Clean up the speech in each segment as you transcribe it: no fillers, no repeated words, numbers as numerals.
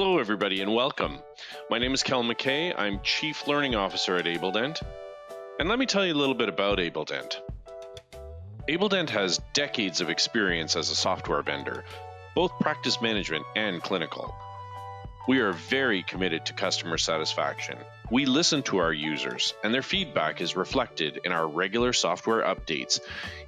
Hello, everybody, and welcome. My name is Kel McKay. I'm Chief Learning Officer at AbleDent. And let me tell you a little bit about AbleDent. AbleDent has decades of experience as a software vendor, both practice management and clinical. We are very committed to customer satisfaction. We listen to our users, and their feedback is reflected in our regular software updates.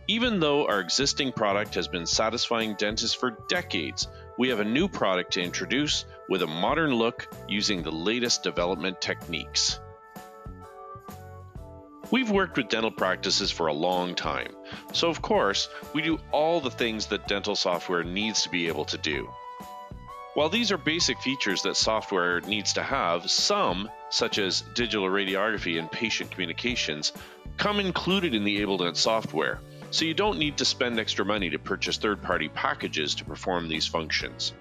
Even though our existing product has been satisfying dentists for decades, we have a new product to introduce with a modern look using the latest development techniques. We've worked with dental practices for a long time, so of course, we do all the things that dental software needs to be able to do. While these are basic features that software needs to have, some, such as digital radiography and patient communications, come included in the AbleDent software, so you don't need to spend extra money to purchase third-party packages to perform these functions.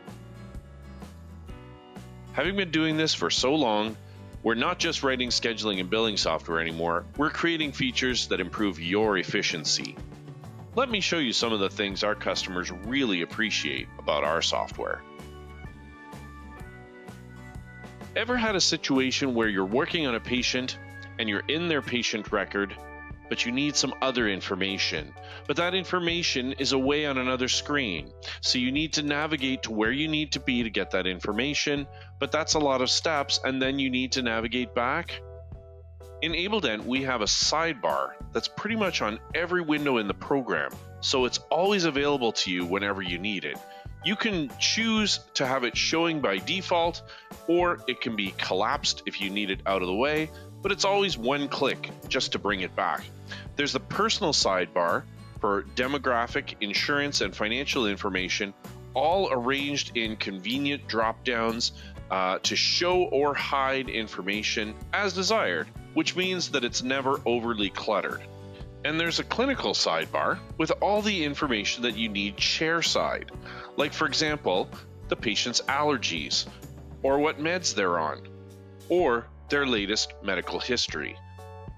Having been doing this for so long, we're not just writing scheduling and billing software anymore, we're creating features that improve your efficiency. Let me show you some of the things our customers really appreciate about our software. Ever had a situation where you're working on a patient and you're in their patient record, but you need some other information, but that information is away on another screen, so you need to navigate to where you need to be to get that information, but that's a lot of steps, and then you need to navigate back? In AbleDent, we have a sidebar that's pretty much on every window in the program, so it's always available to you whenever you need it. You can choose to have it showing by default, or it can be collapsed if you need it out of the way, but it's always one click just to bring it back. There's the personal sidebar for demographic, insurance, and financial information, all arranged in convenient drop-downs to show or hide information as desired, which means that it's never overly cluttered. And there's a clinical sidebar with all the information that you need chair-side, like for example, the patient's allergies, or what meds they're on, or their latest medical history,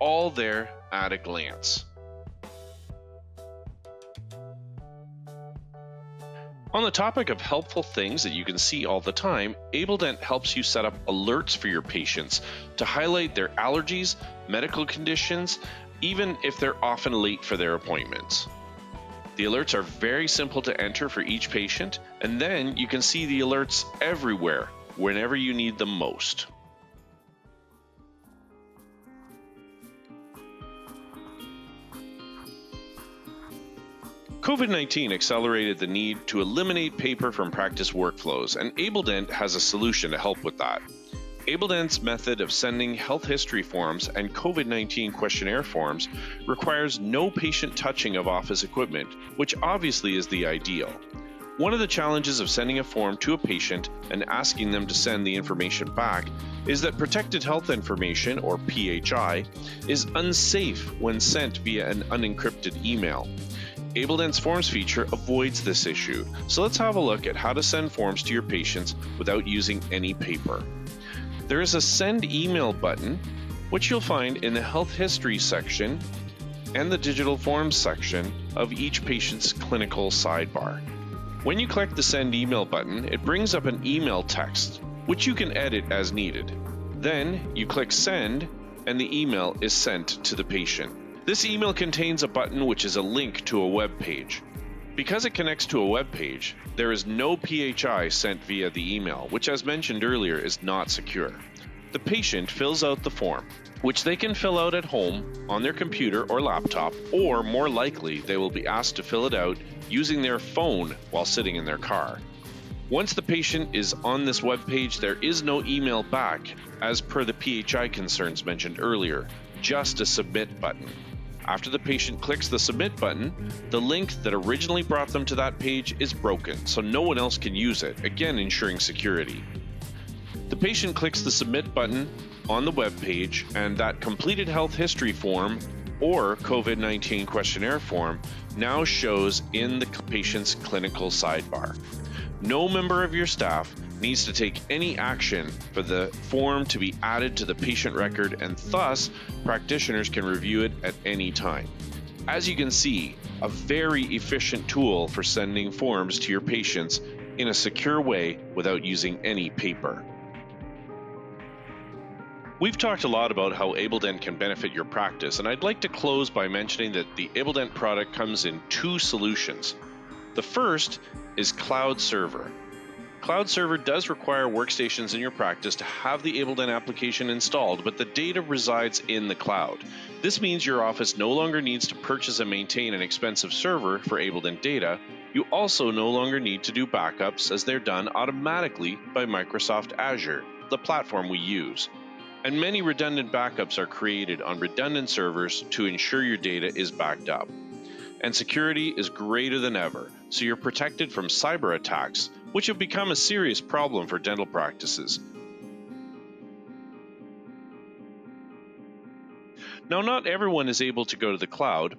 all there at a glance. On the topic of helpful things that you can see all the time, AbleDent helps you set up alerts for your patients to highlight their allergies, medical conditions, even if they're often late for their appointments. The alerts are very simple to enter for each patient, and then you can see the alerts everywhere, whenever you need them most. COVID-19 accelerated the need to eliminate paper from practice workflows, and AbleDent has a solution to help with that. AbleDent's method of sending health history forms and COVID-19 questionnaire forms requires no patient touching of office equipment, which obviously is the ideal. One of the challenges of sending a form to a patient and asking them to send the information back is that protected health information, or PHI, is unsafe when sent via an unencrypted email. AbleDent's Forms feature avoids this issue, so let's have a look at how to send forms to your patients without using any paper. There is a Send Email button, which you'll find in the Health History section and the Digital Forms section of each patient's clinical sidebar. When you click the Send Email button, it brings up an email text, which you can edit as needed. Then you click Send, and the email is sent to the patient. This email contains a button which is a link to a web page. Because it connects to a web page, there is no PHI sent via the email, which as mentioned earlier is not secure. The patient fills out the form, which they can fill out at home on their computer or laptop, or more likely they will be asked to fill it out using their phone while sitting in their car. Once the patient is on this web page, there is no email back, as per the PHI concerns mentioned earlier, just a submit button. After the patient clicks the submit button, the link that originally brought them to that page is broken, so no one else can use it, again ensuring security. The patient clicks the submit button on the web page, and that completed health history form or COVID-19 questionnaire form now shows in the patient's clinical sidebar. No member of your staff needs to take any action for the form to be added to the patient record, and thus practitioners can review it at any time. As you can see, a very efficient tool for sending forms to your patients in a secure way without using any paper. We've talked a lot about how AbleDent can benefit your practice, and I'd like to close by mentioning that the AbleDent product comes in two solutions. The first is Cloud Server. Cloud Server does require workstations in your practice to have the AbleDent application installed, but the data resides in the cloud. This means your office no longer needs to purchase and maintain an expensive server for AbleDent data. You also no longer need to do backups, as they're done automatically by Microsoft Azure, the platform we use. And many redundant backups are created on redundant servers to ensure your data is backed up. And security is greater than ever, so you're protected from cyber attacks, which have become a serious problem for dental practices. Now, not everyone is able to go to the cloud.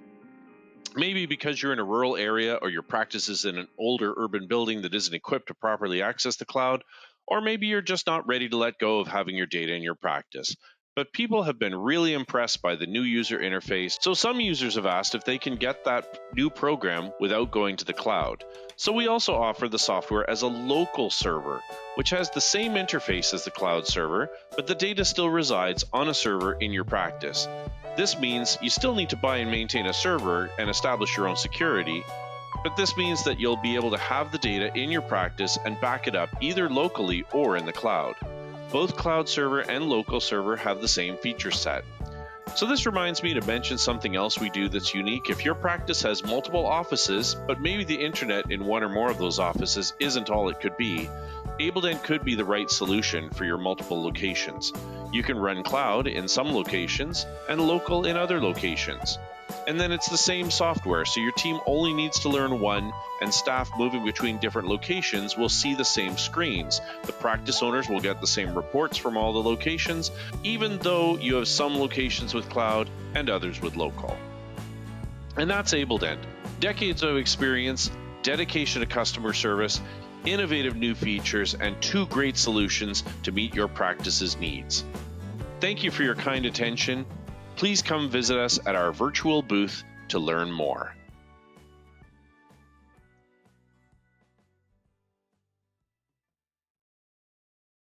Maybe because you're in a rural area or your practice is in an older urban building that isn't equipped to properly access the cloud, or maybe you're just not ready to let go of having your data in your practice. But people have been really impressed by the new user interface, so some users have asked if they can get that new program without going to the cloud. So we also offer the software as a local server, which has the same interface as the cloud server, but the data still resides on a server in your practice. This means you still need to buy and maintain a server and establish your own security, but this means that you'll be able to have the data in your practice and back it up either locally or in the cloud. Both cloud server and local server have the same feature set. So this reminds me to mention something else we do that's unique. If your practice has multiple offices, but maybe the internet in one or more of those offices isn't all it could be, AbleDent could be the right solution for your multiple locations. You can run cloud in some locations and local in other locations. And then it's the same software, so your team only needs to learn one, and staff moving between different locations will see the same screens. The practice owners will get the same reports from all the locations, even though you have some locations with cloud and others with local. And that's AbleDent. Decades of experience, dedication to customer service, innovative new features, and two great solutions to meet your practice's needs. Thank you for your kind attention. Please come visit us at our virtual booth to learn more.